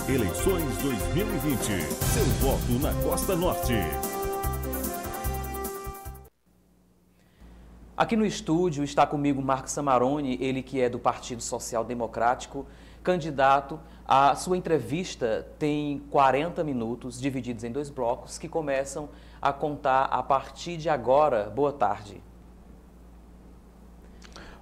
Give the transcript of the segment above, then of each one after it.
Eleições 2020. Seu voto na Costa Norte. Aqui no estúdio está comigo Marcos Samarone, ele que é do Partido Social Democrático, candidato. A sua entrevista tem 40 minutos, divididos em 2 blocos, que começam a contar a partir de agora. Boa tarde.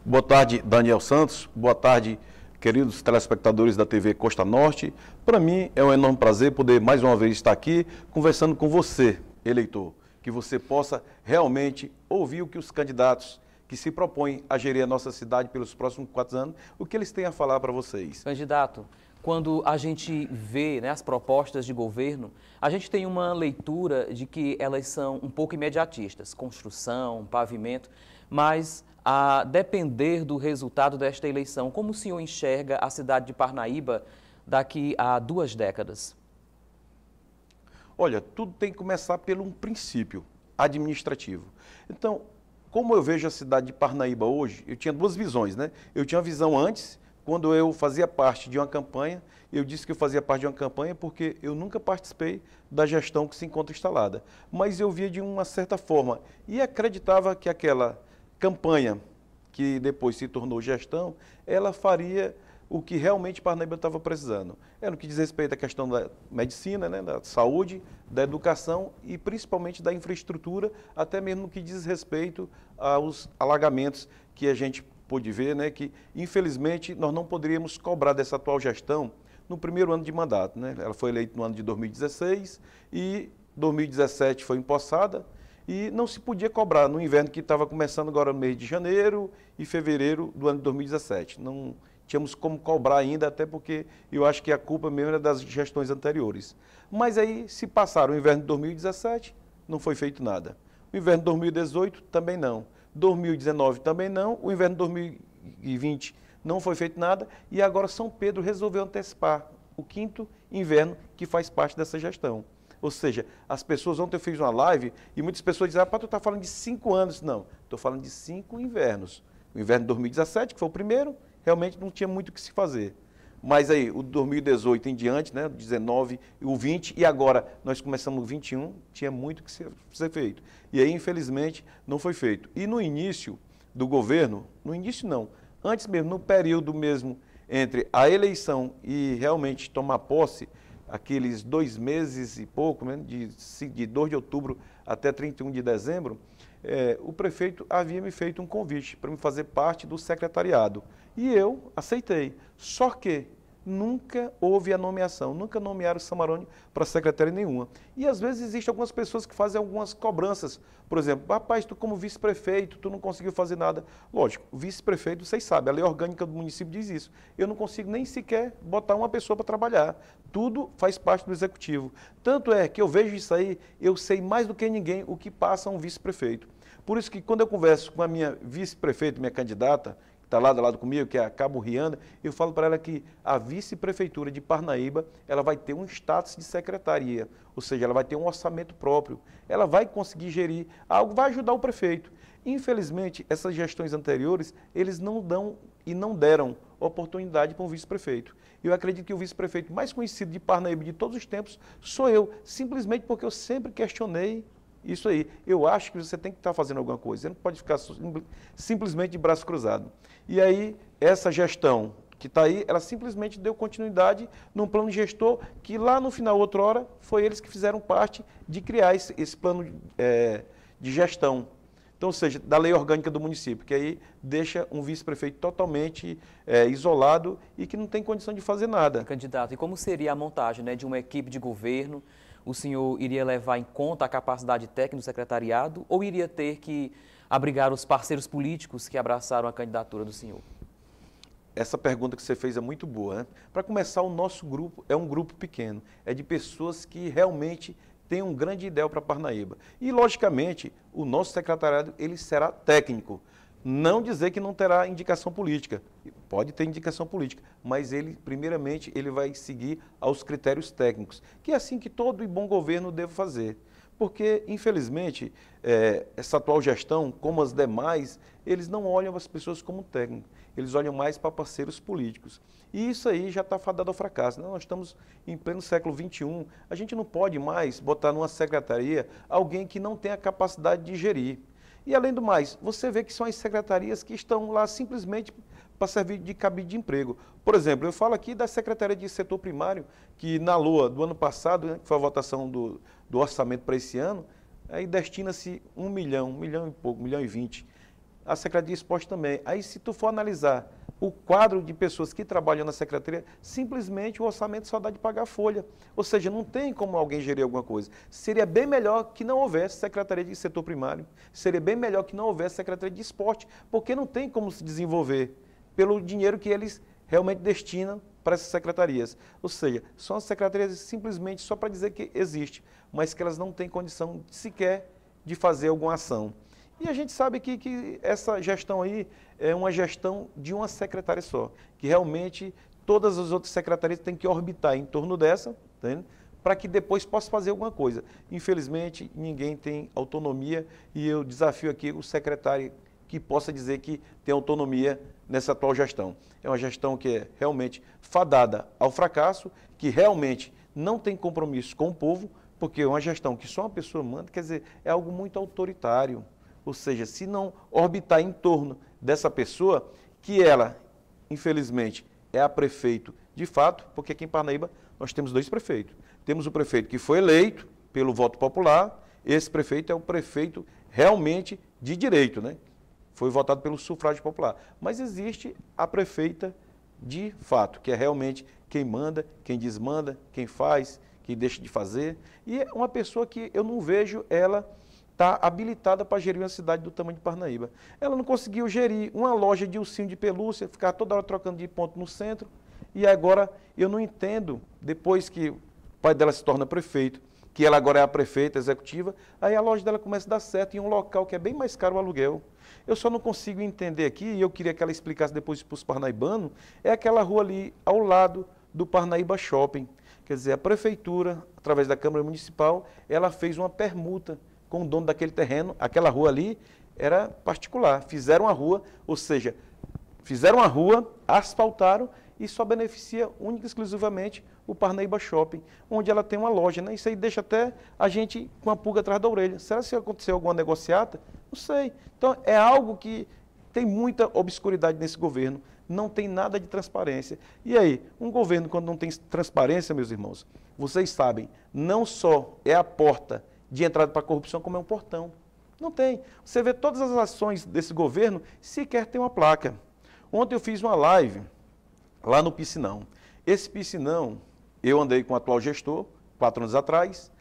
Boa tarde, Daniel Santos. Boa tarde, queridos telespectadores da TV Costa Norte. Para mim é um enorme prazer poder mais uma vez estar aqui conversando com você, eleitor, que você possa realmente ouvir o que os candidatos que se propõem a gerir a nossa cidade pelos próximos 4 anos, o que eles têm a falar para vocês. Candidato, quando a gente vê, né, as propostas de governo, a gente tem uma leitura de que elas são um pouco imediatistas, construção, pavimento, mas a depender do resultado desta eleição, como o senhor enxerga a cidade de Parnaíba daqui a 2 décadas? Olha, tudo tem que começar pelo um princípio administrativo. Então, como eu vejo a cidade de Parnaíba hoje, eu tinha 2 visões, né? Eu tinha uma visão antes, quando eu fazia parte de uma campanha, eu disse que eu fazia parte de uma campanha porque eu nunca participei da gestão que se encontra instalada. Mas eu via de uma certa forma e acreditava que aquela campanha, que depois se tornou gestão, ela faria o que realmente Parnaíba estava precisando. É no que diz respeito à questão da medicina, né, da saúde, da educação e principalmente da infraestrutura, até mesmo no que diz respeito aos alagamentos que a gente pôde ver, né, que infelizmente nós não poderíamos cobrar dessa atual gestão no primeiro ano de mandato, né? Ela foi eleita no ano de 2016 e 2017 foi empossada, e não se podia cobrar no inverno que estava começando agora no mês de janeiro e fevereiro do ano de 2017. Não tínhamos como cobrar ainda, até porque eu acho que a culpa mesmo era das gestões anteriores. Mas aí se passaram o inverno de 2017, não foi feito nada. O inverno de 2018 também não. 2019 também não. O inverno de 2020 não foi feito nada. E agora São Pedro resolveu antecipar o 5º inverno que faz parte dessa gestão. Ou seja, as pessoas, ontem eu fiz uma live e muitas pessoas dizem, tu está falando de 5 anos. Não, estou falando de 5 invernos. O inverno de 2017, que foi o primeiro, realmente não tinha muito o que se fazer. Mas aí, o 2018 em diante, né, o 19, o 20, e agora nós começamos o 21, tinha muito que ser feito. E aí, infelizmente, não foi feito. E no início do governo, no início não, antes mesmo, no período mesmo entre a eleição e realmente tomar posse, aqueles 2 meses e pouco, né, de 2 de outubro até 31 de dezembro, o prefeito havia me feito um convite para me fazer parte do secretariado. E eu aceitei. Só que nunca houve a nomeação, nunca nomearam o Samarone para secretária nenhuma. E às vezes existem algumas pessoas que fazem algumas cobranças. Por exemplo, rapaz, tu como vice-prefeito, tu não conseguiu fazer nada. Lógico, vice-prefeito, vocês sabem, a lei orgânica do município diz isso. Eu não consigo nem sequer botar uma pessoa para trabalhar. Tudo faz parte do executivo. Tanto é que eu vejo isso aí, eu sei mais do que ninguém o que passa um vice-prefeito. Por isso que quando eu converso com a minha vice-prefeita, minha candidata, está lado a lado comigo, que é a Cabo Rianda, eu falo para ela que a vice-prefeitura de Parnaíba, ela vai ter um status de secretaria, ou seja, ela vai ter um orçamento próprio, ela vai conseguir gerir algo, vai ajudar o prefeito. Infelizmente, essas gestões anteriores, eles não dão e não deram oportunidade para um vice-prefeito. Eu acredito que o vice-prefeito mais conhecido de Parnaíba de todos os tempos sou eu, simplesmente porque eu sempre questionei isso aí. Eu acho que você tem que estar fazendo alguma coisa, você não pode ficar simplesmente de braço cruzado. E aí, essa gestão que está aí, ela simplesmente deu continuidade num plano gestor que lá no final, outra hora, foi eles que fizeram parte de criar esse plano de gestão. Então, ou seja, da lei orgânica do município, que aí deixa um vice-prefeito totalmente isolado e que não tem condição de fazer nada. Candidato, e como seria a montagem, né, de uma equipe de governo? O senhor iria levar em conta a capacidade técnica do secretariado ou iria ter que abrigar os parceiros políticos que abraçaram a candidatura do senhor? Essa pergunta que você fez é muito boa, né? Para começar, o nosso grupo é um grupo pequeno, é de pessoas que realmente têm um grande ideal para Parnaíba. E, logicamente, o nosso secretariado ele será técnico. Não dizer que não terá indicação política. Pode ter indicação política, mas ele, primeiramente, ele vai seguir aos critérios técnicos, que é assim que todo e bom governo deve fazer. porque, infelizmente, essa atual gestão, como as demais, eles não olham as pessoas como técnico, eles olham mais para parceiros políticos. E isso aí já está fadado ao fracasso. Nós estamos em pleno século XXI, a gente não pode mais botar numa secretaria alguém que não tem a capacidade de gerir. E, além do mais, você vê que são as secretarias que estão lá simplesmente para servir de cabide de emprego. Por exemplo, eu falo aqui da Secretaria de Setor Primário, que na LOA do ano passado, né, que foi a votação do orçamento para esse ano, aí destina-se 1 milhão e pouco, 1 milhão e 20. A Secretaria de Esporte também. Aí, se tu for analisar o quadro de pessoas que trabalham na Secretaria, simplesmente o orçamento só dá de pagar a folha. Ou seja, não tem como alguém gerir alguma coisa. Seria bem melhor que não houvesse Secretaria de Setor Primário, seria bem melhor que não houvesse Secretaria de Esporte, porque não tem como se desenvolver pelo dinheiro que eles realmente destinam para essas secretarias. Ou seja, são as secretarias simplesmente só para dizer que existe, mas que elas não têm condição sequer de fazer alguma ação. E a gente sabe que essa gestão aí é uma gestão de uma secretária só, que realmente todas as outras secretarias têm que orbitar em torno dessa, tá, para que depois possa fazer alguma coisa. Infelizmente, ninguém tem autonomia e eu desafio aqui o secretário que possa dizer que tem autonomia nessa atual gestão. É uma gestão que é realmente fadada ao fracasso, que realmente não tem compromisso com o povo, porque é uma gestão que só uma pessoa manda, quer dizer, é algo muito autoritário. Ou seja, se não orbitar em torno dessa pessoa, que ela, infelizmente, é a prefeito de fato, porque aqui em Parnaíba nós temos 2 prefeitos. Temos o prefeito que foi eleito pelo voto popular, esse prefeito é o prefeito realmente de direito, né? Foi votado pelo sufrágio popular. Mas existe a prefeita de fato, que é realmente quem manda, quem desmanda, quem faz, quem deixa de fazer. E é uma pessoa que eu não vejo ela está habilitada para gerir uma cidade do tamanho de Parnaíba. Ela não conseguiu gerir uma loja de ursinho de pelúcia, ficar toda hora trocando de ponto no centro. E agora eu não entendo, depois que o pai dela se torna prefeito, que ela agora é a prefeita executiva, aí a loja dela começa a dar certo em um local que é bem mais caro o aluguel. Eu só não consigo entender aqui, e eu queria que ela explicasse depois para os parnaibanos, é aquela rua ali ao lado do Parnaíba Shopping. Quer dizer, a prefeitura, através da Câmara Municipal, ela fez uma permuta com o dono daquele terreno. Aquela rua ali era particular. Fizeram a rua, ou seja, fizeram a rua, asfaltaram e só beneficia única e exclusivamente o Parnaíba Shopping, onde ela tem uma loja, né? Isso aí deixa até a gente com a pulga atrás da orelha. Será que aconteceu alguma negociata? Não sei. Então, é algo que tem muita obscuridade nesse governo, não tem nada de transparência. E aí, um governo quando não tem transparência, meus irmãos, vocês sabem, não só é a porta de entrada para a corrupção, como é um portão. Não tem. Você vê todas as ações desse governo, sequer tem uma placa. Ontem eu fiz uma live lá no Piscinão. Esse Piscinão, eu andei com o atual gestor, 4 anos atrás,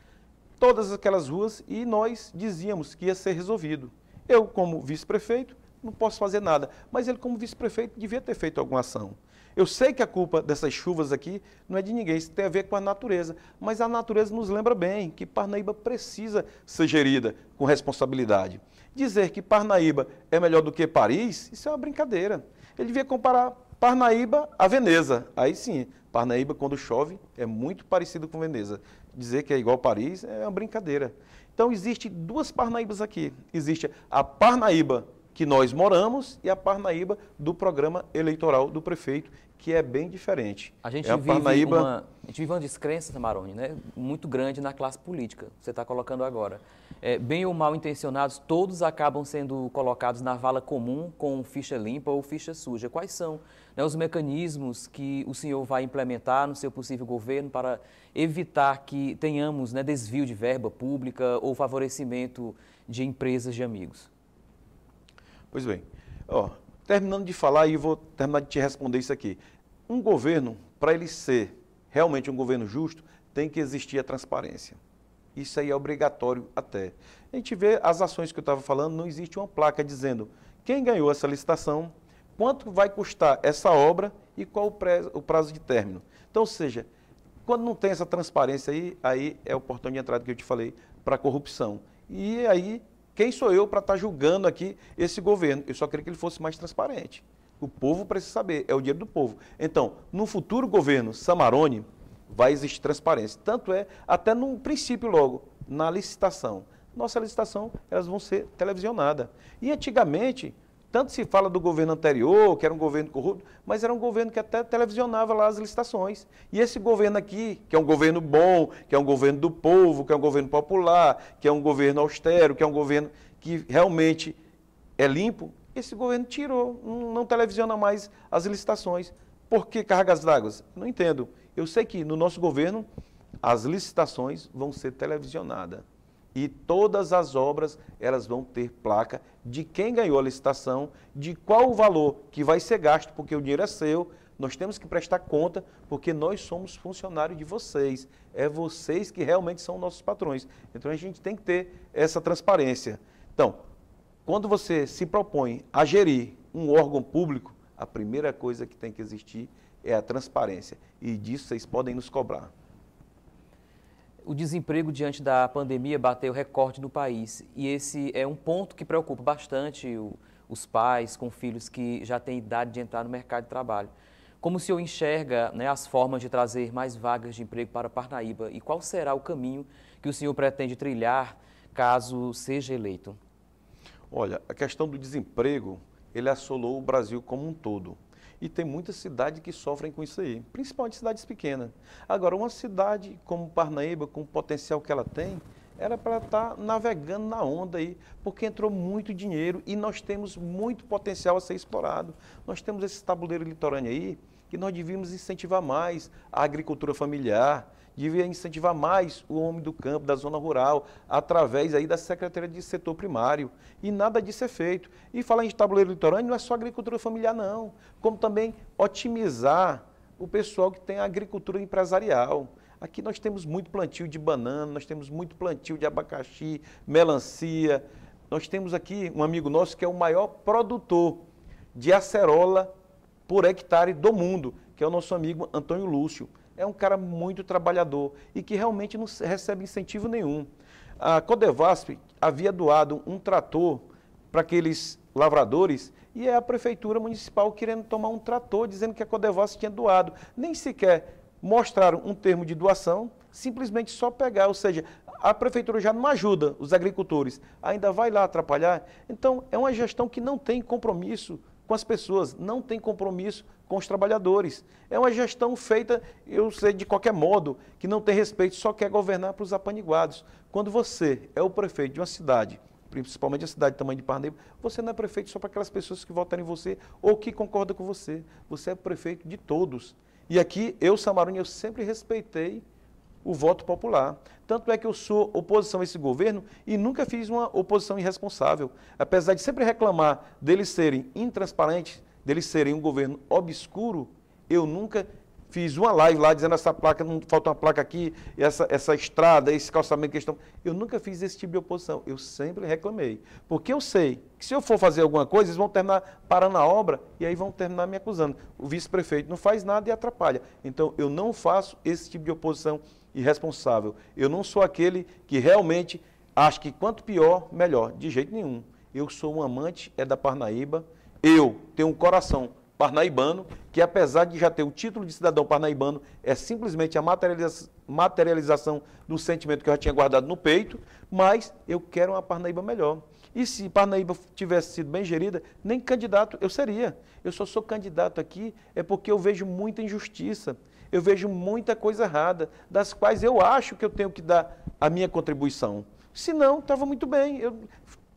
todas aquelas ruas, e nós dizíamos que ia ser resolvido. Eu, como vice-prefeito, não posso fazer nada, mas ele, como vice-prefeito, devia ter feito alguma ação. Eu sei que a culpa dessas chuvas aqui não é de ninguém, isso tem a ver com a natureza, mas a natureza nos lembra bem que Parnaíba precisa ser gerida com responsabilidade. Dizer que Parnaíba é melhor do que Paris, isso é uma brincadeira. Ele devia comparar Parnaíba a Veneza. Aí sim, Parnaíba, quando chove, é muito parecido com Veneza. Dizer que é igual Paris é uma brincadeira. Então, existem 2 Parnaíbas aqui. Existe a Parnaíba que nós moramos e a Parnaíba do programa eleitoral do prefeito, que é bem diferente. A gente, é vive uma descrença, Maroni, né, muito grande na classe política, você está colocando agora. Bem ou mal intencionados, todos acabam sendo colocados na vala comum com ficha limpa ou ficha suja. Quais são, né, os mecanismos que o senhor vai implementar no seu possível governo para evitar que tenhamos, né, desvio de verba pública ou favorecimento de empresas de amigos? Pois bem, terminando de falar e vou terminar de te responder isso aqui. Um governo, para ele ser realmente um governo justo, tem que existir a transparência. Isso aí é obrigatório até. A gente vê as ações que eu estava falando, não existe uma placa dizendo quem ganhou essa licitação, quanto vai custar essa obra e qual o prazo de término. Então, ou seja, quando não tem essa transparência aí é o portão de entrada que eu te falei para a corrupção. E aí, quem sou eu para estar julgando aqui esse governo? Eu só queria que ele fosse mais transparente. O povo precisa saber, é o dinheiro do povo. Então, no futuro governo Samarone, vai existir transparência. Tanto é, até no princípio logo, na licitação. Nossa licitação, elas vão ser televisionadas. E antigamente, tanto se fala do governo anterior, que era um governo corrupto, mas era um governo que até televisionava lá as licitações. E esse governo aqui, que é um governo bom, que é um governo do povo, que é um governo popular, que é um governo austero, que é um governo que realmente é limpo, esse governo tirou, não televisiona mais as licitações. Por que cargas d'água? Não entendo. Eu sei que no nosso governo as licitações vão ser televisionadas. E todas as obras, elas vão ter placa de quem ganhou a licitação, de qual o valor que vai ser gasto, porque o dinheiro é seu, nós temos que prestar conta, porque nós somos funcionários de vocês. É vocês que realmente são nossos patrões. Então a gente tem que ter essa transparência. Então, quando você se propõe a gerir um órgão público, a primeira coisa que tem que existir é a transparência. E disso vocês podem nos cobrar. O desemprego diante da pandemia bateu recorde no país e esse é um ponto que preocupa bastante os pais com filhos que já têm idade de entrar no mercado de trabalho. Como o senhor enxerga, né, as formas de trazer mais vagas de emprego para Parnaíba e qual será o caminho que o senhor pretende trilhar caso seja eleito? Olha, a questão do desemprego, ele assolou o Brasil como um todo. E tem muitas cidades que sofrem com isso aí, principalmente cidades pequenas. Agora, uma cidade como Parnaíba, com o potencial que ela tem, era para estar navegando na onda aí, porque entrou muito dinheiro e nós temos muito potencial a ser explorado. Nós temos esse tabuleiro litorâneo aí, que nós devíamos incentivar mais a agricultura familiar, devia incentivar mais o homem do campo, da zona rural, através aí da Secretaria de Setor Primário. E nada disso é feito. E falar em tabuleiro litorâneo não é só agricultura familiar, não. Como também otimizar o pessoal que tem a agricultura empresarial. Aqui nós temos muito plantio de banana, nós temos muito plantio de abacaxi, melancia. Nós temos aqui um amigo nosso que é o maior produtor de acerola por hectare do mundo, que é o nosso amigo Antônio Lúcio. É um cara muito trabalhador e que realmente não recebe incentivo nenhum. A Codevasf havia doado um trator para aqueles lavradores e é a prefeitura municipal querendo tomar um trator, dizendo que a Codevasf tinha doado. Nem sequer mostraram um termo de doação, simplesmente só pegar, ou seja, a prefeitura já não ajuda os agricultores, ainda vai lá atrapalhar. Então, é uma gestão que não tem compromisso com as pessoas, não tem compromisso com os trabalhadores. É uma gestão feita, eu sei, de qualquer modo, que não tem respeito, só quer governar para os apaniguados. Quando você é o prefeito de uma cidade, principalmente a cidade do tamanho de Parnaíba, você não é prefeito só para aquelas pessoas que votaram em você ou que concordam com você. Você é prefeito de todos. E aqui, eu, Samarone, eu sempre respeitei o voto popular. Tanto é que eu sou oposição a esse governo e nunca fiz uma oposição irresponsável. Apesar de sempre reclamar deles serem intransparentes, deles serem um governo obscuro, eu nunca fiz uma live lá dizendo essa placa, não falta uma placa aqui, essa estrada, esse calçamento que estão... Eu nunca fiz esse tipo de oposição, eu sempre reclamei. Porque eu sei que se eu for fazer alguma coisa, eles vão terminar parando a obra e aí vão terminar me acusando. O vice-prefeito não faz nada e atrapalha. Então, eu não faço esse tipo de oposição irresponsável. Eu não sou aquele que realmente acha que quanto pior, melhor. De jeito nenhum. Eu sou um amante da Parnaíba. Eu tenho um coração parnaibano, que apesar de já ter o título de cidadão parnaibano, é simplesmente a materialização do sentimento que eu já tinha guardado no peito, mas eu quero uma Parnaíba melhor. E se Parnaíba tivesse sido bem gerida, nem candidato eu seria. Eu só sou candidato aqui é porque eu vejo muita injustiça, eu vejo muita coisa errada, das quais eu acho que eu tenho que dar a minha contribuição. Se não, estava muito bem, eu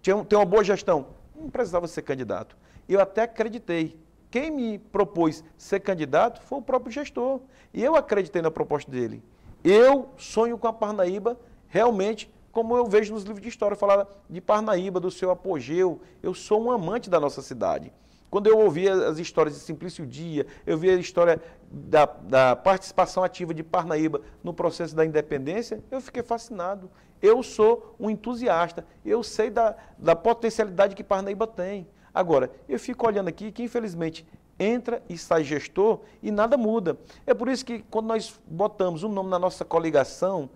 tenho uma boa gestão, não precisava ser candidato. Eu até acreditei. Quem me propôs ser candidato foi o próprio gestor. E eu acreditei na proposta dele. Eu sonho com a Parnaíba realmente como eu vejo nos livros de história, falar de Parnaíba, do seu apogeu. Eu sou um amante da nossa cidade. Quando eu ouvia as histórias de Simplício Dia, eu via a história da participação ativa de Parnaíba no processo da independência, eu fiquei fascinado. Eu sou um entusiasta, eu sei da potencialidade que Parnaíba tem. Agora, eu fico olhando aqui que, infelizmente, entra e sai gestor e nada muda. É por isso que, quando nós botamos um nome na nossa coligação,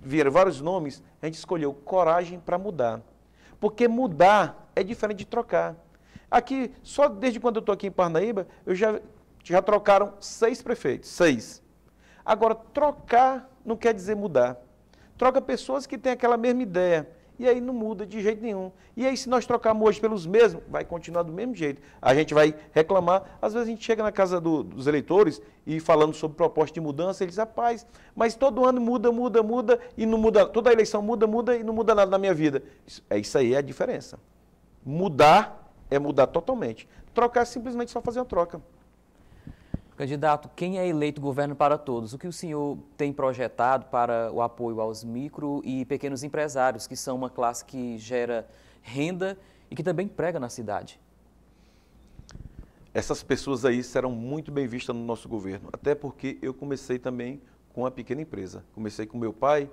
vieram vários nomes, a gente escolheu Coragem para Mudar. Porque mudar é diferente de trocar. Aqui, só desde quando eu estou aqui em Parnaíba, já trocaram 6 prefeitos, 6. Agora, trocar não quer dizer mudar. troca pessoas que têm aquela mesma ideia. E aí não muda de jeito nenhum. E aí se nós trocarmos hoje pelos mesmos, vai continuar do mesmo jeito. A gente vai reclamar. Às vezes a gente chega na casa dos eleitores e falando sobre proposta de mudança, eles dizem, rapaz, mas todo ano muda e não muda, toda eleição muda e não muda nada na minha vida. Isso aí é a diferença. Mudar é mudar totalmente. Trocar é simplesmente só fazer uma troca. Candidato, quem é eleito governo para todos? O que o senhor tem projetado para o apoio aos micro e pequenos empresários, que são uma classe que gera renda e que também emprega na cidade? Essas pessoas aí serão muito bem vistas no nosso governo, até porque eu comecei também com uma pequena empresa. Comecei com meu pai,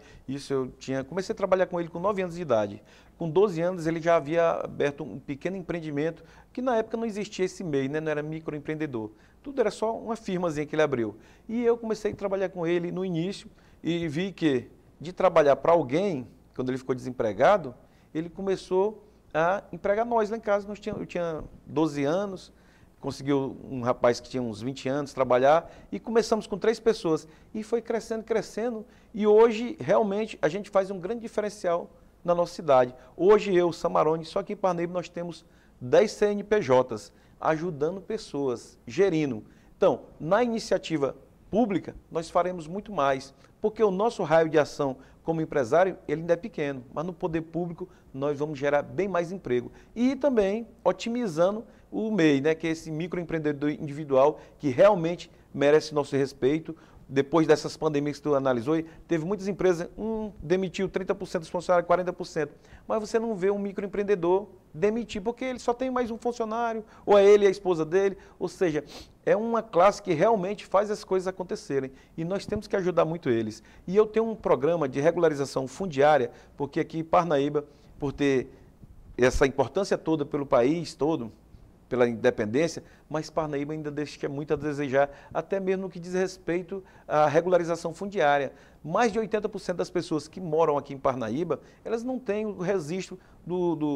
comecei a trabalhar com ele com 9 anos de idade. Com 12 anos ele já havia aberto um pequeno empreendimento, que na época não existia esse meio, né? Não era microempreendedor. Tudo era só uma firmazinha que ele abriu. E eu comecei a trabalhar com ele no início e vi que de trabalhar para alguém, quando ele ficou desempregado, ele começou a empregar nós lá em casa. Eu tinha 12 anos, conseguiu um rapaz que tinha uns 20 anos trabalhar e começamos com 3 pessoas. E foi crescendo e hoje realmente a gente faz um grande diferencial na nossa cidade. Hoje eu, Samarone, só aqui em Parnaíba nós temos 10 CNPJs ajudando pessoas, gerindo. Então, na iniciativa pública, nós faremos muito mais, porque o nosso raio de ação como empresário, ele ainda é pequeno, mas no poder público nós vamos gerar bem mais emprego. E também otimizando o MEI, né, que é esse microempreendedor individual que realmente merece nosso respeito. Depois dessas pandemias que tu analisou, teve muitas empresas, demitiu 30% dos funcionários, 40%. Mas você não vê um microempreendedor demitir, porque ele só tem mais um funcionário, ou é ele e a esposa dele. Ou seja, é uma classe que realmente faz as coisas acontecerem. E nós temos que ajudar muito eles. E eu tenho um programa de regularização fundiária, porque aqui em Parnaíba, por ter essa importância toda pelo país todo, pela independência, mas Parnaíba ainda deixa muito a desejar, até mesmo no que diz respeito à regularização fundiária. Mais de 80% das pessoas que moram aqui em Parnaíba, elas não têm o registro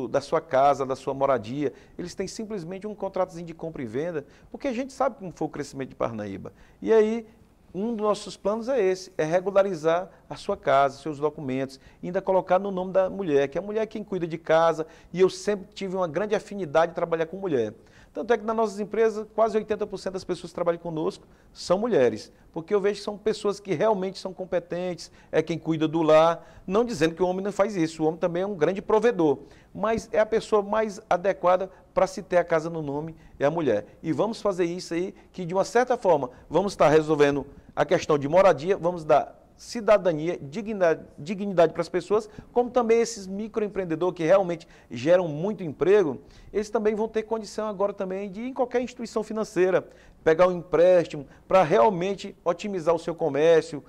da sua casa, da sua moradia, eles têm simplesmente um contratozinho de compra e venda, porque a gente sabe como foi o crescimento de Parnaíba. E aí, um dos nossos planos é esse, é regularizar a sua casa, seus documentos, e ainda colocar no nome da mulher, que a mulher é quem cuida de casa, e eu sempre tive uma grande afinidade de trabalhar com mulher. Tanto é que nas nossas empresas, quase 80% das pessoas que trabalham conosco são mulheres, porque eu vejo que são pessoas que realmente são competentes, é quem cuida do lar, não dizendo que o homem não faz isso, o homem também é um grande provedor, mas é a pessoa mais adequada para se ter a casa no nome, é a mulher. E vamos fazer isso aí, que de uma certa forma, vamos estar resolvendo a questão de moradia, vamos dar cidadania, dignidade para as pessoas, como também esses microempreendedores que realmente geram muito emprego, eles também vão ter condição agora também de ir em qualquer instituição financeira, pegar um empréstimo para realmente otimizar o seu comércio,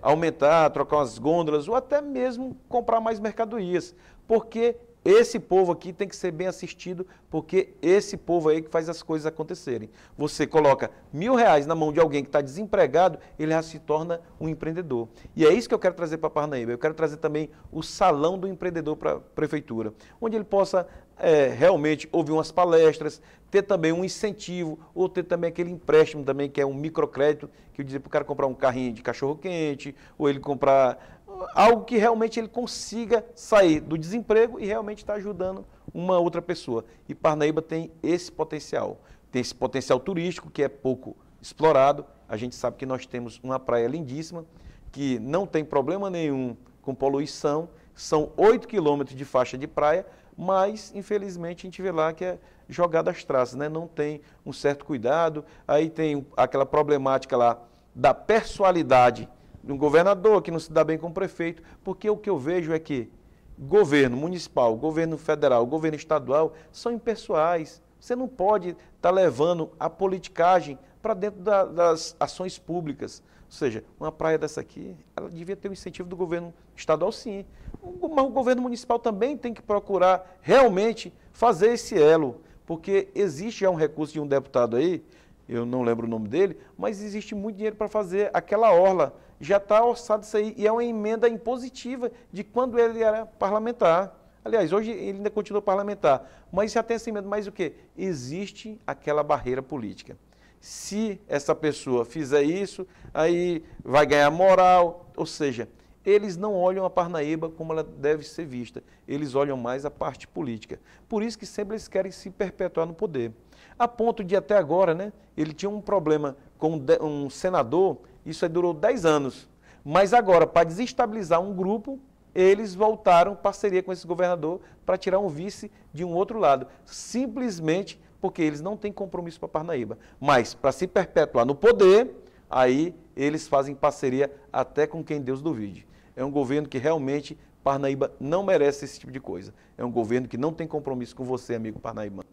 aumentar, trocar umas gôndolas ou até mesmo comprar mais mercadorias, porque esse povo aqui tem que ser bem assistido, porque esse povo aí que faz as coisas acontecerem. Você coloca R$1.000 na mão de alguém que está desempregado, ele já se torna um empreendedor. E é isso que eu quero trazer para Parnaíba. Eu quero trazer também o salão do empreendedor para a prefeitura, onde ele possa realmente ouvir umas palestras, ter também um incentivo, ou ter também aquele empréstimo também, que é um microcrédito, que eu dizia para o cara comprar um carrinho de cachorro-quente, ou ele comprar algo que realmente ele consiga sair do desemprego e realmente estar ajudando uma outra pessoa. E Parnaíba tem esse potencial turístico que é pouco explorado. A gente sabe que nós temos uma praia lindíssima, que não tem problema nenhum com poluição, são 8 quilômetros de faixa de praia, mas infelizmente a gente vê lá que é jogada às traças, né? Não tem um certo cuidado, aí tem aquela problemática lá da pessoalidade de um governador que não se dá bem com o prefeito, porque o que eu vejo é que governo municipal, governo federal, governo estadual são impessoais. Você não pode estar levando a politicagem para dentro das ações públicas. Ou seja, uma praia dessa aqui, ela devia ter o incentivo do governo estadual, sim. Mas o governo municipal também tem que procurar realmente fazer esse elo, porque existe já um recurso de um deputado aí, eu não lembro o nome dele, mas existe muito dinheiro para fazer aquela orla. Já está orçado isso aí, e é uma emenda impositiva de quando ele era parlamentar. Aliás, hoje ele ainda continua parlamentar, mas já tem essa emenda. Mas o quê? Existe aquela barreira política. Se essa pessoa fizer isso, aí vai ganhar moral, ou seja, eles não olham a Parnaíba como ela deve ser vista, eles olham mais a parte política. Por isso que sempre eles querem se perpetuar no poder. A ponto de até agora, né, ele tinha um problema com um senador, isso aí durou 10 anos. Mas agora, para desestabilizar um grupo, eles voltaram parceria com esse governador para tirar um vice de um outro lado. Simplesmente porque eles não têm compromisso para Parnaíba. Mas, para se perpetuar no poder, aí eles fazem parceria até com quem Deus duvide. É um governo que realmente Parnaíba não merece esse tipo de coisa. É um governo que não tem compromisso com você, amigo parnaibano.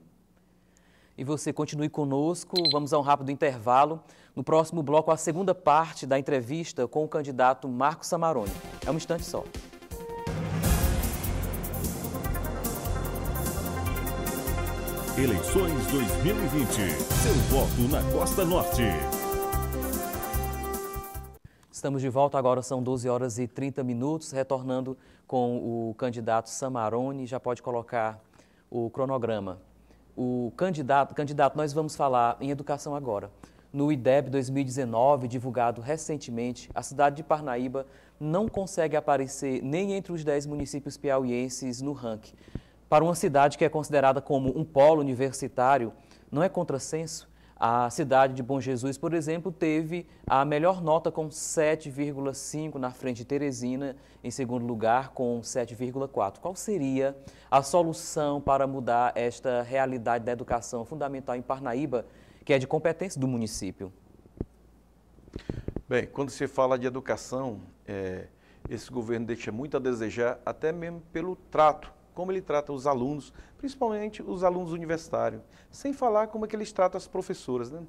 E você continue conosco, vamos a um rápido intervalo. No próximo bloco, a segunda parte da entrevista com o candidato Marcos Samarone. É um instante só. Eleições 2020. Seu voto na Costa Norte. Estamos de volta, agora são 12 horas e 30 minutos, retornando com o candidato Samarone. Já pode colocar o cronograma. O candidato, nós vamos falar em educação agora. No IDEB 2019, divulgado recentemente, a cidade de Parnaíba não consegue aparecer nem entre os 10 municípios piauienses no ranking. Para uma cidade que é considerada como um polo universitário, não é contrassenso? A cidade de Bom Jesus, por exemplo, teve a melhor nota com 7,5 na frente de Teresina, em segundo lugar com 7,4. Qual seria a solução para mudar esta realidade da educação fundamental em Parnaíba, que é de competência do município? Bem, quando se fala de educação, esse governo deixa muito a desejar, até mesmo pelo trato, como ele trata os alunos, principalmente os alunos universitários, sem falar como é que eles tratam as professoras, né?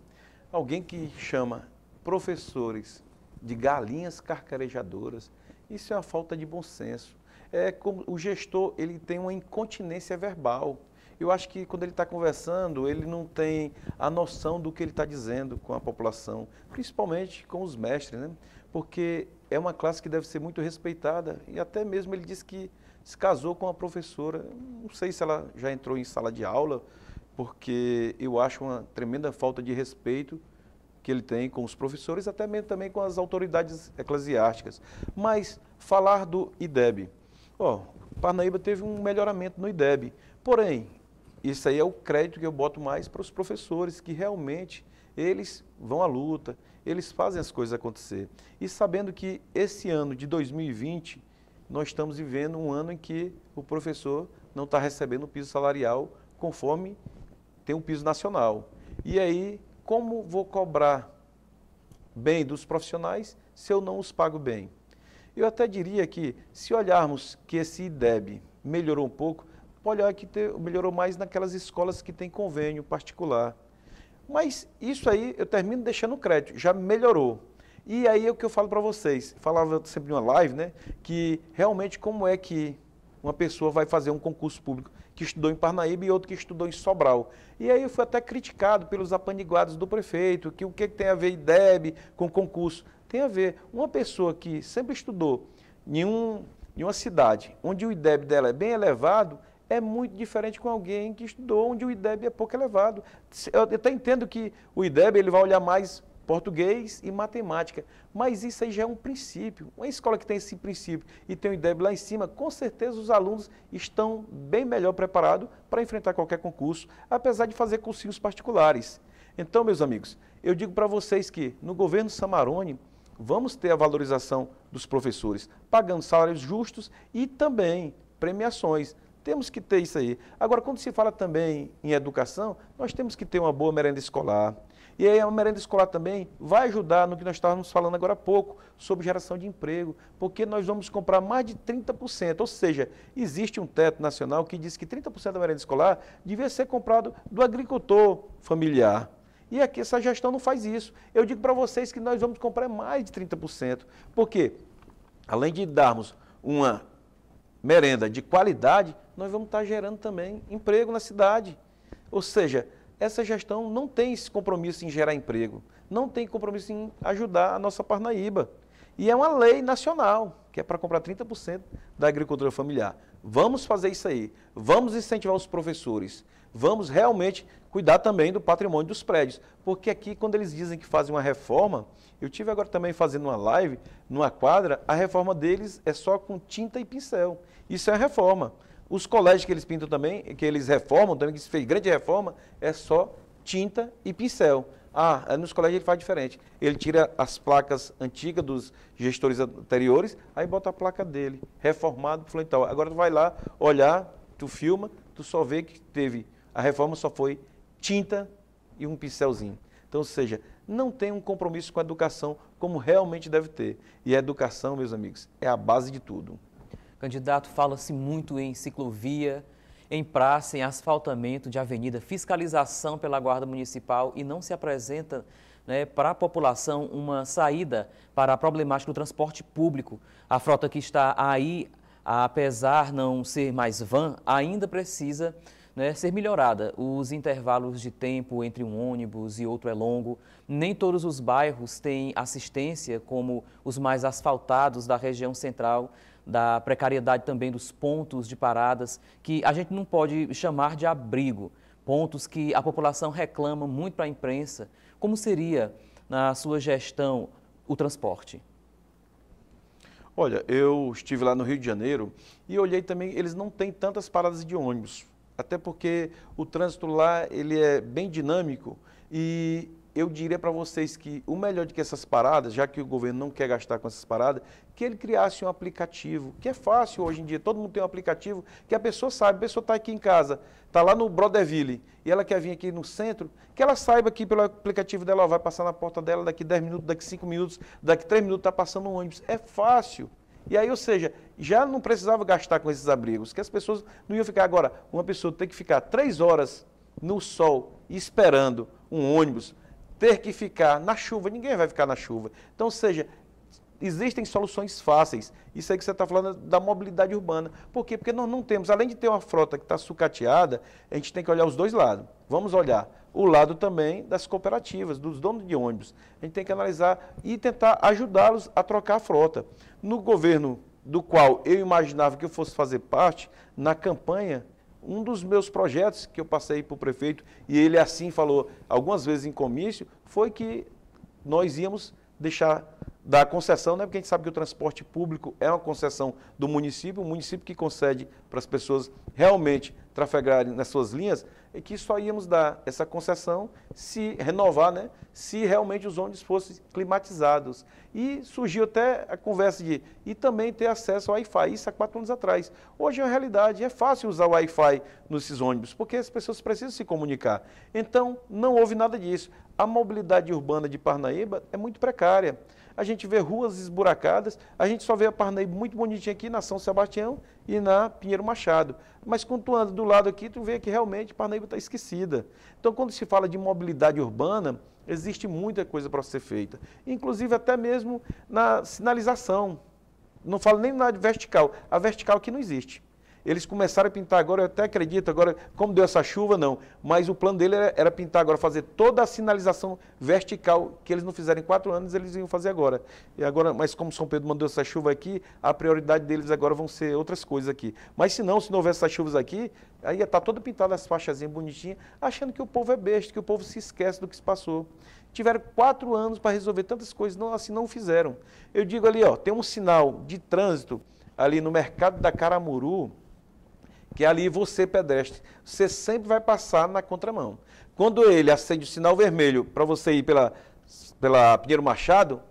Alguém que chama professores de galinhas carcarejadoras, isso é uma falta de bom senso. É como o gestor, ele tem uma incontinência verbal. Eu acho que quando ele está conversando, ele não tem a noção do que ele está dizendo com a população, principalmente com os mestres, né? Porque é uma classe que deve ser muito respeitada e até mesmo ele disse que se casou com uma professora, não sei se ela já entrou em sala de aula, porque eu acho uma tremenda falta de respeito que ele tem com os professores, até mesmo também com as autoridades eclesiásticas. Mas falar do IDEB, Parnaíba teve um melhoramento no IDEB, porém, isso aí é o crédito que eu boto mais para os professores, que realmente eles vão à luta, eles fazem as coisas acontecer. E sabendo que esse ano de 2020, nós estamos vivendo um ano em que o professor não está recebendo o piso salarial conforme tem o piso nacional. E aí, como vou cobrar bem dos profissionais se eu não os pago bem? Eu até diria que, se olharmos que esse IDEB melhorou um pouco, pode olhar que melhorou mais naquelas escolas que têm convênio particular. Mas isso aí eu termino deixando o crédito, já melhorou. E aí é o que eu falo para vocês, falava sempre em uma live, né, que realmente como é que uma pessoa vai fazer um concurso público que estudou em Parnaíba e outro que estudou em Sobral. E aí eu fui até criticado pelos apaniguados do prefeito, que o que tem a ver IDEB com concurso? Tem a ver, uma pessoa que sempre estudou em uma cidade onde o IDEB dela é bem elevado, é muito diferente com alguém que estudou onde o IDEB é pouco elevado. Eu até entendo que o IDEB ele vai olhar mais português e matemática, mas isso aí já é um princípio. Uma escola que tem esse princípio e tem o IDEB lá em cima, com certeza os alunos estão bem melhor preparados para enfrentar qualquer concurso, apesar de fazer cursinhos particulares. Então, meus amigos, eu digo para vocês que no governo Samarone, vamos ter a valorização dos professores, pagando salários justos e também premiações. Temos que ter isso aí. Agora, quando se fala também em educação, nós temos que ter uma boa merenda escolar. E aí a merenda escolar também vai ajudar no que nós estávamos falando agora há pouco, sobre geração de emprego, porque nós vamos comprar mais de 30%, ou seja, existe um teto nacional que diz que 30% da merenda escolar devia ser comprado do agricultor familiar. E aqui essa gestão não faz isso. Eu digo para vocês que nós vamos comprar mais de 30%, porque além de darmos uma merenda de qualidade, nós vamos estar gerando também emprego na cidade. Ou seja, essa gestão não tem esse compromisso em gerar emprego, não tem compromisso em ajudar a nossa Parnaíba. E é uma lei nacional, que é para comprar 30% da agricultura familiar. Vamos fazer isso aí, vamos incentivar os professores, vamos realmente cuidar também do patrimônio dos prédios. Porque aqui, quando eles dizem que fazem uma reforma, eu tive agora também fazendo uma live, numa quadra, a reforma deles é só com tinta e pincel. Isso é a reforma. Os colégios que eles pintam também, que eles reformam também, que se fez grande reforma, é só tinta e pincel. Nos colégios ele faz diferente. Ele tira as placas antigas dos gestores anteriores, aí bota a placa dele, reformado, tal. Agora tu vai lá olhar, tu filma, tu só vê que teve, a reforma só foi tinta e um pincelzinho. Então, ou seja, não tem um compromisso com a educação como realmente deve ter. E a educação, meus amigos, é a base de tudo. Candidato, fala-se muito em ciclovia, em praça, em asfaltamento de avenida, fiscalização pela Guarda Municipal e não se apresenta, né, para a população uma saída para a problemática do transporte público. A frota que está aí, apesar não ser mais van, ainda precisa, né, ser melhorada. Os intervalos de tempo entre um ônibus e outro é longo. Nem todos os bairros têm assistência, como os mais asfaltados da região central, da precariedade também dos pontos de paradas, que a gente não pode chamar de abrigo, pontos que a população reclama muito para a imprensa. Como seria, na sua gestão, o transporte? Olha, eu estive lá no Rio de Janeiro e olhei também, eles não têm tantas paradas de ônibus, até porque o trânsito lá ele é bem dinâmico e eu diria para vocês que o melhor de que essas paradas, já que o governo não quer gastar com essas paradas, que ele criasse um aplicativo, que é fácil hoje em dia, todo mundo tem um aplicativo que a pessoa sabe, a pessoa está aqui em casa, está lá no Broderville e ela quer vir aqui no centro, que ela saiba que pelo aplicativo dela, ó, vai passar na porta dela daqui 10 minutos, daqui 5 minutos, daqui 3 minutos está passando um ônibus. É fácil. E aí, ou seja, já não precisava gastar com esses abrigos, que as pessoas não iam ficar agora, uma pessoa tem que ficar 3 horas no sol esperando um ônibus, ter que ficar na chuva, ninguém vai ficar na chuva. Então, ou seja, existem soluções fáceis. Isso aí que você está falando da mobilidade urbana. Por quê? Porque nós não temos, além de ter uma frota que está sucateada, a gente tem que olhar os dois lados. Vamos olhar o lado também das cooperativas, dos donos de ônibus. A gente tem que analisar e tentar ajudá-los a trocar a frota. No governo do qual eu imaginava que eu fosse fazer parte, na campanha, um dos meus projetos que eu passei para o prefeito, e ele assim falou algumas vezes em comício, foi que nós íamos deixar da concessão, né? Porque a gente sabe que o transporte público é uma concessão do município, o município que concede para as pessoas realmente trafegarem nas suas linhas, e que só íamos dar essa concessão se renovar, né? Se realmente os ônibus fossem climatizados. E surgiu até a conversa de e também ter acesso ao Wi-Fi, isso há 4 anos atrás. Hoje é uma realidade, é fácil usar o Wi-Fi nesses ônibus, porque as pessoas precisam se comunicar. Então, não houve nada disso. A mobilidade urbana de Parnaíba é muito precária. A gente vê ruas esburacadas, a gente só vê a Parnaíba muito bonitinha aqui na São Sebastião e na Pinheiro Machado. Mas quando tu anda do lado aqui, tu vê que realmente Parnaíba está esquecida. Então, quando se fala de mobilidade urbana, existe muita coisa para ser feita. Inclusive até mesmo na sinalização. Não falo nem na vertical. A vertical aqui não existe. Eles começaram a pintar agora, eu até acredito, agora, como deu essa chuva, não. Mas o plano dele era pintar agora, fazer toda a sinalização vertical, que eles não fizeram em 4 anos, eles iam fazer agora. E agora, mas como São Pedro mandou essa chuva aqui, a prioridade deles agora vão ser outras coisas aqui. Mas se não houvesse essas chuvas aqui, aí ia estar toda pintada as faixazinhas bonitinhas, achando que o povo é besta, que o povo se esquece do que se passou. Tiveram 4 anos para resolver tantas coisas, não, assim não fizeram. Eu digo ali, ó, tem um sinal de trânsito ali no mercado da Caramuru, que ali você, pedestre, você sempre vai passar na contramão. Quando ele acende o sinal vermelho para você ir pela Pinheiro Machado,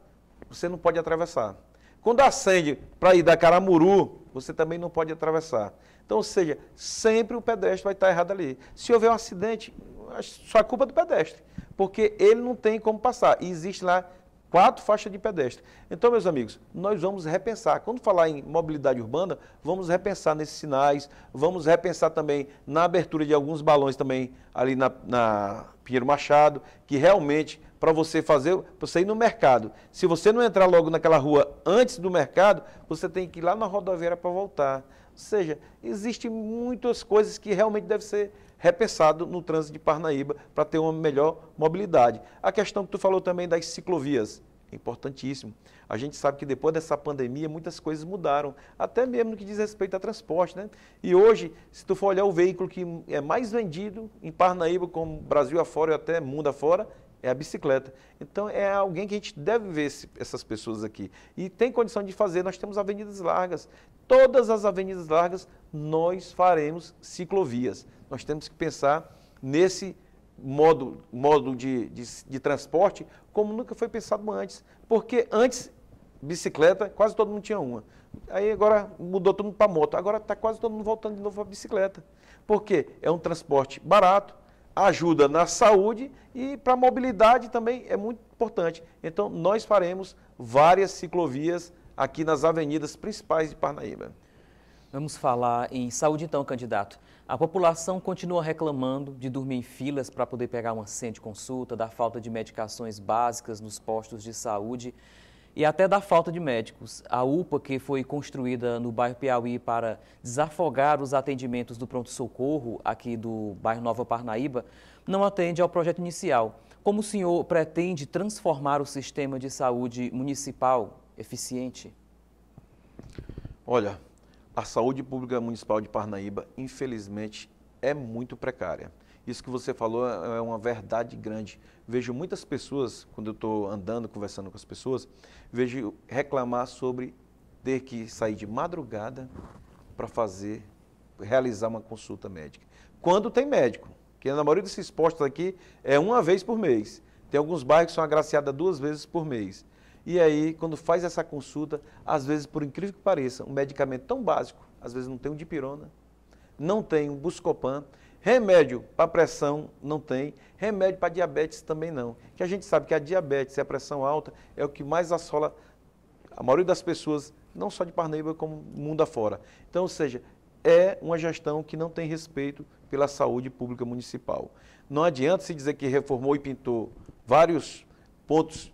você não pode atravessar. Quando acende para ir da Caramuru, você também não pode atravessar. Então, ou seja, sempre o pedestre vai estar errado ali. Se houver um acidente, só é culpa do pedestre, porque ele não tem como passar. E existe lá 4 faixas de pedestre. Então, meus amigos, nós vamos repensar. Quando falar em mobilidade urbana, vamos repensar nesses sinais, vamos repensar também na abertura de alguns balões também ali na Pinheiro Machado, que realmente, para você fazer, para você ir no mercado, se você não entrar logo naquela rua antes do mercado, você tem que ir lá na rodoviária para voltar. Ou seja, existem muitas coisas que realmente devem ser repensado no trânsito de Parnaíba para ter uma melhor mobilidade. A questão que tu falou também das ciclovias, é importantíssimo. A gente sabe que depois dessa pandemia muitas coisas mudaram, até mesmo no que diz respeito a transporte, né? E hoje, se tu for olhar o veículo que é mais vendido em Parnaíba, como Brasil afora e até mundo afora, é a bicicleta. Então é alguém que a gente deve ver essas pessoas aqui. E tem condição de fazer, nós temos avenidas largas. Todas as avenidas largas nós faremos ciclovias. Nós temos que pensar nesse modo de transporte como nunca foi pensado antes. Porque antes, bicicleta, quase todo mundo tinha uma. Aí agora mudou todo mundo para moto. Agora está quase todo mundo voltando de novo para a bicicleta. Porque é um transporte barato, ajuda na saúde e para a mobilidade também é muito importante. Então, nós faremos várias ciclovias aqui nas avenidas principais de Parnaíba. Vamos falar em saúde então, candidato. A população continua reclamando de dormir em filas para poder pegar uma senha de consulta, da falta de medicações básicas nos postos de saúde e até da falta de médicos. A UPA, que foi construída no bairro Piauí para desafogar os atendimentos do pronto-socorro aqui do bairro Nova Parnaíba, não atende ao projeto inicial. Como o senhor pretende transformar o sistema de saúde municipal eficiente? Olha, a saúde pública municipal de Parnaíba, infelizmente, é muito precária. Isso que você falou é uma verdade grande. Vejo muitas pessoas, quando eu estou andando, conversando com as pessoas, vejo reclamar sobre ter que sair de madrugada para realizar uma consulta médica. Quando tem médico, que na maioria desses postos aqui é uma vez por mês. Tem alguns bairros que são agraciados 2 vezes por mês. E aí, quando faz essa consulta, às vezes, por incrível que pareça, um medicamento tão básico, às vezes não tem um dipirona, não tem um Buscopan, remédio para pressão não tem, remédio para diabetes também não. Que a gente sabe que a diabetes e a pressão alta é o que mais assola a maioria das pessoas, não só de Parnaíba, como mundo afora. Então, ou seja, é uma gestão que não tem respeito pela saúde pública municipal. Não adianta se dizer que reformou e pintou vários postos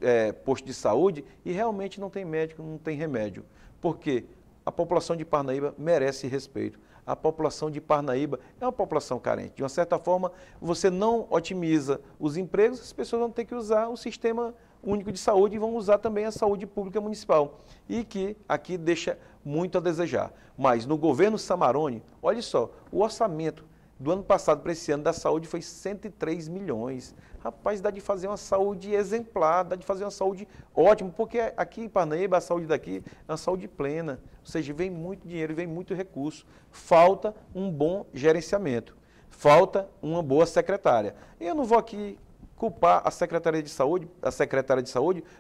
de saúde e realmente não tem médico, não tem remédio. Porque a população de Parnaíba merece respeito. A população de Parnaíba é uma população carente. De uma certa forma, você não otimiza os empregos, as pessoas vão ter que usar o sistema único de saúde e vão usar também a saúde pública municipal. E que aqui deixa muito a desejar. Mas no governo Samarone, olha só, o orçamento do ano passado para esse ano da saúde foi 103 milhões. Rapaz, dá de fazer uma saúde exemplar, dá de fazer uma saúde ótima, porque aqui em Parnaíba a saúde daqui é uma saúde plena, ou seja, vem muito dinheiro, vem muito recurso. Falta um bom gerenciamento, falta uma boa secretária. Eu não vou aqui culpar a secretária de saúde,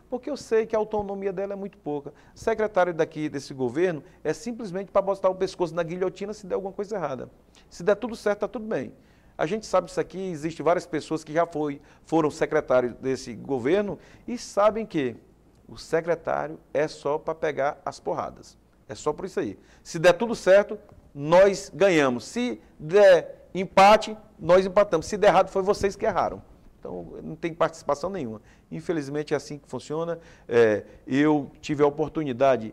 porque eu sei que a autonomia dela é muito pouca. A secretária desse governo é simplesmente para botar o pescoço na guilhotina se der alguma coisa errada. Se der tudo certo, está tudo bem. A gente sabe disso aqui, existem várias pessoas que já foram secretários desse governo e sabem que o secretário é só para pegar as porradas. É só por isso aí. Se der tudo certo, nós ganhamos. Se der empate, nós empatamos. Se der errado, foi vocês que erraram. Então, não tem participação nenhuma. Infelizmente, é assim que funciona. Eu tive a oportunidade,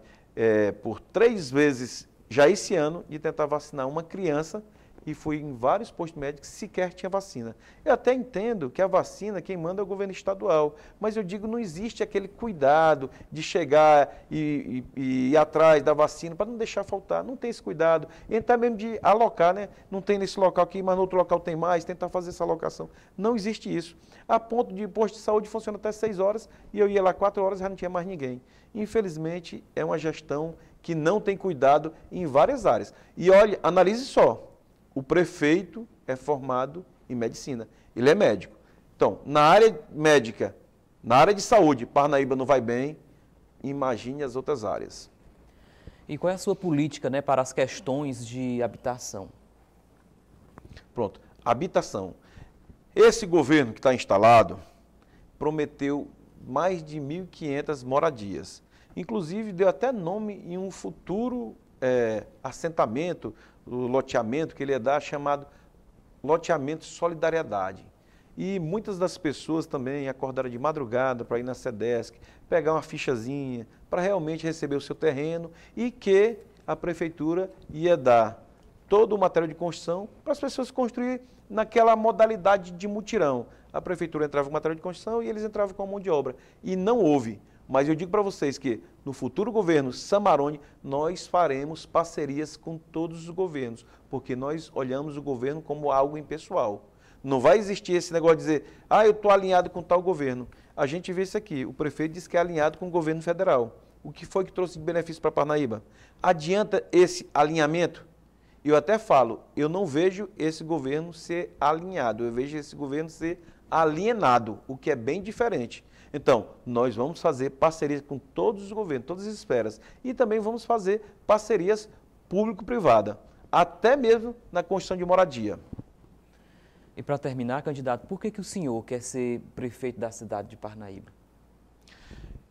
por 3 vezes, já esse ano, de tentar vacinar uma criança e fui em vários postos médicos que sequer tinha vacina. Eu até entendo que a vacina, quem manda é o governo estadual, mas eu digo, não existe aquele cuidado de chegar e ir atrás da vacina para não deixar faltar. Não tem esse cuidado. E até mesmo de alocar, né? Não tem nesse local aqui, mas no outro local tem mais, tentar fazer essa alocação. Não existe isso. A ponto de posto de saúde funciona até 6 horas e eu ia lá 4 horas e já não tinha mais ninguém. Infelizmente, é uma gestão que não tem cuidado em várias áreas. E olha, analise só. O prefeito é formado em medicina, ele é médico. Então, na área médica, na área de saúde, Parnaíba não vai bem, imagine as outras áreas. E qual é a sua política, né, para as questões de habitação? Pronto, habitação. Esse governo que está instalado prometeu mais de 1.500 moradias. Inclusive, deu até nome em um futuro assentamento, o loteamento que ele ia dar, chamado loteamento Solidariedade. E muitas das pessoas também acordaram de madrugada para ir na SEDESC, pegar uma fichazinha, para realmente receber o seu terreno e que a prefeitura ia dar todo o material de construção para as pessoas construir naquela modalidade de mutirão. A prefeitura entrava com o material de construção e eles entravam com a mão de obra. E não houve. Mas eu digo para vocês que no futuro governo Samarone, nós faremos parcerias com todos os governos, porque nós olhamos o governo como algo impessoal. Não vai existir esse negócio de dizer, eu estou alinhado com tal governo. A gente vê isso aqui, o prefeito diz que é alinhado com o governo federal. O que foi que trouxe de benefício para Parnaíba? Adianta esse alinhamento? Eu até falo, eu não vejo esse governo ser alinhado, eu vejo esse governo ser alienado, o que é bem diferente. Então, nós vamos fazer parcerias com todos os governos, todas as esferas, e também vamos fazer parcerias público-privada, até mesmo na construção de moradia. E para terminar, candidato, por que o senhor quer ser prefeito da cidade de Parnaíba?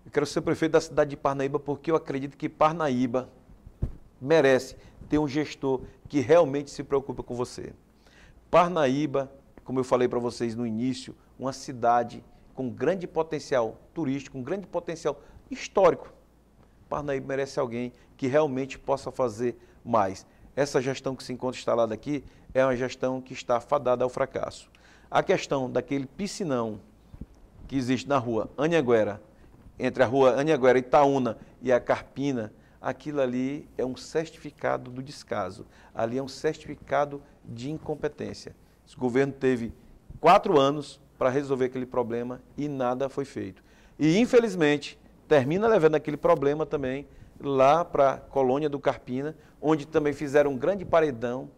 Eu quero ser prefeito da cidade de Parnaíba porque eu acredito que Parnaíba merece ter um gestor que realmente se preocupa com você. Parnaíba, como eu falei para vocês no início, uma cidade com grande potencial turístico, um grande potencial histórico. Parnaíba merece alguém que realmente possa fazer mais. Essa gestão que se encontra instalada aqui é uma gestão que está fadada ao fracasso. A questão daquele piscinão que existe na rua Anhanguera, entre a rua Anhanguera Itaúna e a Carpina, aquilo ali é um certificado do descaso. Ali é um certificado de incompetência. Esse governo teve 4 anos para resolver aquele problema e nada foi feito. E, infelizmente, termina levando aquele problema também lá para a colônia do Carpina, onde também fizeram um grande paredão,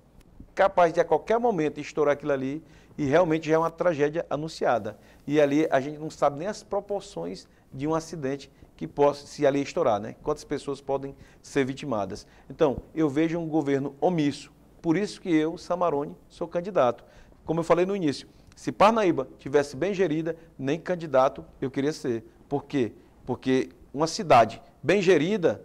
capaz de a qualquer momento estourar aquilo ali, e realmente já é uma tragédia anunciada. E ali a gente não sabe nem as proporções de um acidente que possa, se ali estourar, né? Quantas pessoas podem ser vitimadas. Então, eu vejo um governo omisso, por isso que eu, Samarone, sou candidato. Como eu falei no início, se Parnaíba tivesse bem gerida, nem candidato eu queria ser. Por quê? Porque uma cidade bem gerida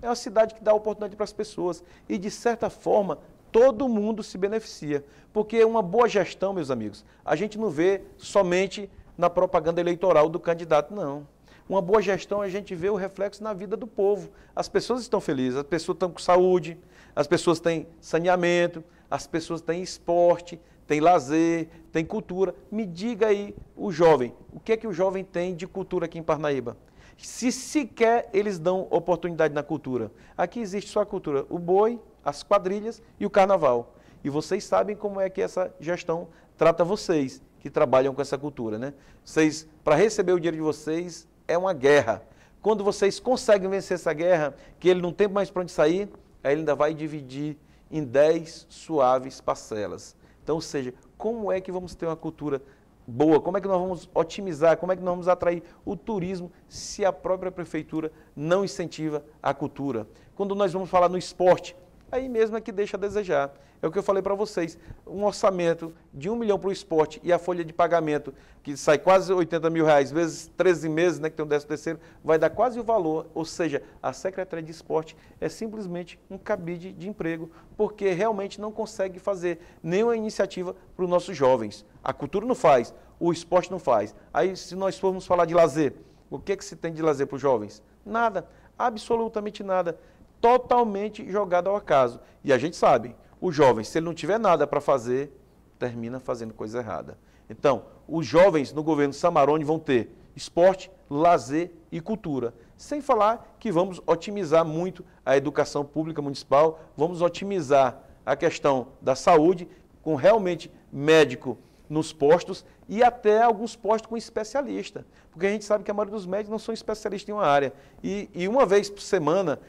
é uma cidade que dá oportunidade para as pessoas e, de certa forma, todo mundo se beneficia. Porque uma boa gestão, meus amigos, a gente não vê somente na propaganda eleitoral do candidato, não. Uma boa gestão, a gente vê o reflexo na vida do povo. As pessoas estão felizes, as pessoas estão com saúde, as pessoas têm saneamento, as pessoas têm esporte, tem lazer, tem cultura. Me diga aí, o jovem, o que é que o jovem tem de cultura aqui em Parnaíba? Se sequer eles dão oportunidade na cultura. Aqui existe só a cultura, o boi, as quadrilhas e o carnaval. E vocês sabem como é que essa gestão trata vocês, que trabalham com essa cultura, né? Vocês, para receber o dinheiro de vocês, é uma guerra. Quando vocês conseguem vencer essa guerra, que ele não tem mais para onde sair, aí ele ainda vai dividir em 10 suaves parcelas. Então, ou seja, como é que vamos ter uma cultura boa? Como é que nós vamos otimizar? Como é que nós vamos atrair o turismo se a própria prefeitura não incentiva a cultura? Quando nós vamos falar no esporte, aí mesmo é que deixa a desejar. É o que eu falei para vocês, um orçamento de 1 milhão para o esporte e a folha de pagamento, que sai quase 80 mil reais, vezes 13 meses, né, que tem um 13º, vai dar quase o valor. Ou seja, a Secretaria de Esporte é simplesmente um cabide de emprego, porque realmente não consegue fazer nenhuma iniciativa para os nossos jovens. A cultura não faz, o esporte não faz. Aí, se nós formos falar de lazer, o que se tem de lazer para os jovens? Nada, absolutamente nada. Totalmente jogado ao acaso. E a gente sabe, o jovem, se ele não tiver nada para fazer, termina fazendo coisa errada. Então, os jovens no governo Samarone vão ter esporte, lazer e cultura. Sem falar que vamos otimizar muito a educação pública municipal, vamos otimizar a questão da saúde, com realmente médico nos postos e até alguns postos com especialista. Porque a gente sabe que a maioria dos médicos não são especialistas em uma área. E uma vez por semana,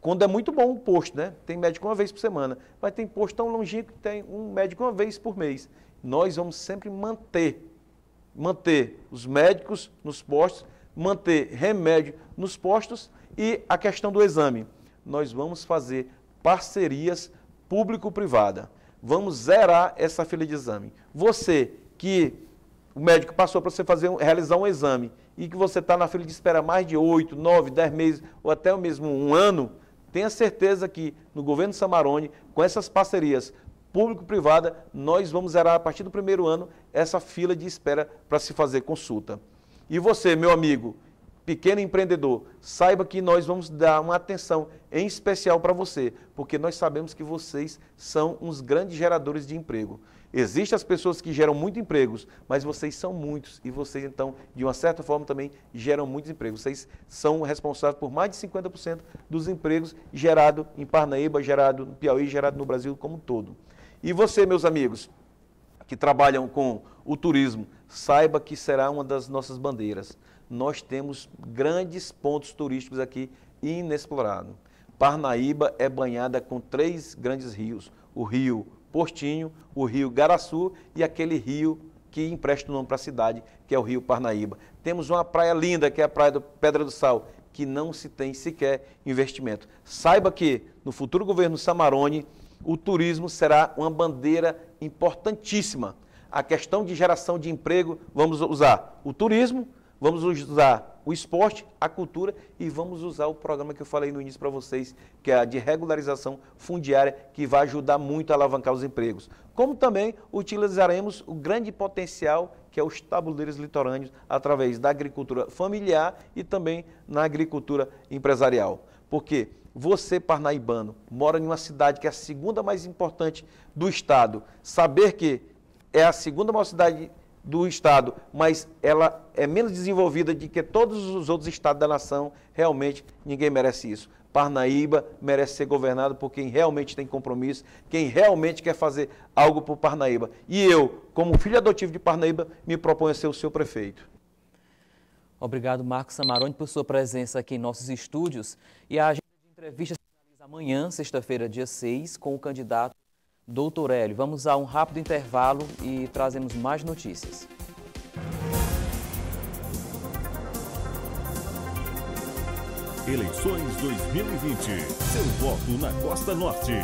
quando é muito bom o posto, né? Tem médico uma vez por semana, mas tem posto tão longínquo que tem um médico uma vez por mês. Nós vamos sempre manter os médicos nos postos, manter remédio nos postos e a questão do exame. Nós vamos fazer parcerias público-privada. Vamos zerar essa fila de exame. Você que o médico passou para você realizar um exame e que você está na fila de espera mais de 8, 9, 10 meses ou até mesmo um ano, tenha certeza que no governo Samarone, com essas parcerias público-privada, nós vamos zerar a partir do primeiro ano essa fila de espera para se fazer consulta. E você, meu amigo, pequeno empreendedor, saiba que nós vamos dar uma atenção em especial para você, porque nós sabemos que vocês são uns grandes geradores de emprego. Existem as pessoas que geram muitos empregos, mas vocês são muitos e vocês, então, de uma certa forma também geram muitos empregos. Vocês são responsáveis por mais de 50% dos empregos gerados em Parnaíba, gerados no Piauí, gerados no Brasil como um todo. E você, meus amigos, que trabalham com o turismo, saiba que será uma das nossas bandeiras. Nós temos grandes pontos turísticos aqui inexplorados. Parnaíba é banhada com 3 grandes rios, o rio Postinho, o rio Garaçu e aquele rio que empresta o nome para a cidade, que é o rio Parnaíba. Temos uma praia linda, que é a praia do Pedra do Sal, que não se tem sequer investimento. Saiba que no futuro governo Samarone, o turismo será uma bandeira importantíssima. A questão de geração de emprego, vamos usar o turismo, vamos usar o esporte, a cultura e vamos usar o programa que eu falei no início para vocês, que é a de regularização fundiária, que vai ajudar muito a alavancar os empregos. Como também utilizaremos o grande potencial que é os tabuleiros litorâneos através da agricultura familiar e também na agricultura empresarial. Porque você, parnaibano, mora em uma cidade que é a segunda mais importante do estado, saber que é a segunda maior cidade do estado, mas ela é menos desenvolvida do que todos os outros estados da nação, realmente ninguém merece isso. Parnaíba merece ser governado por quem realmente tem compromisso, quem realmente quer fazer algo por Parnaíba. E eu, como filho adotivo de Parnaíba, me proponho a ser o seu prefeito. Obrigado, Marcos Samarone, por sua presença aqui em nossos estúdios. E a agenda de entrevista se realiza amanhã, sexta-feira, dia 6, com o candidato Doutor Hélio. Vamos a um rápido intervalo e trazemos mais notícias. Eleições 2020. Seu voto na Costa Norte.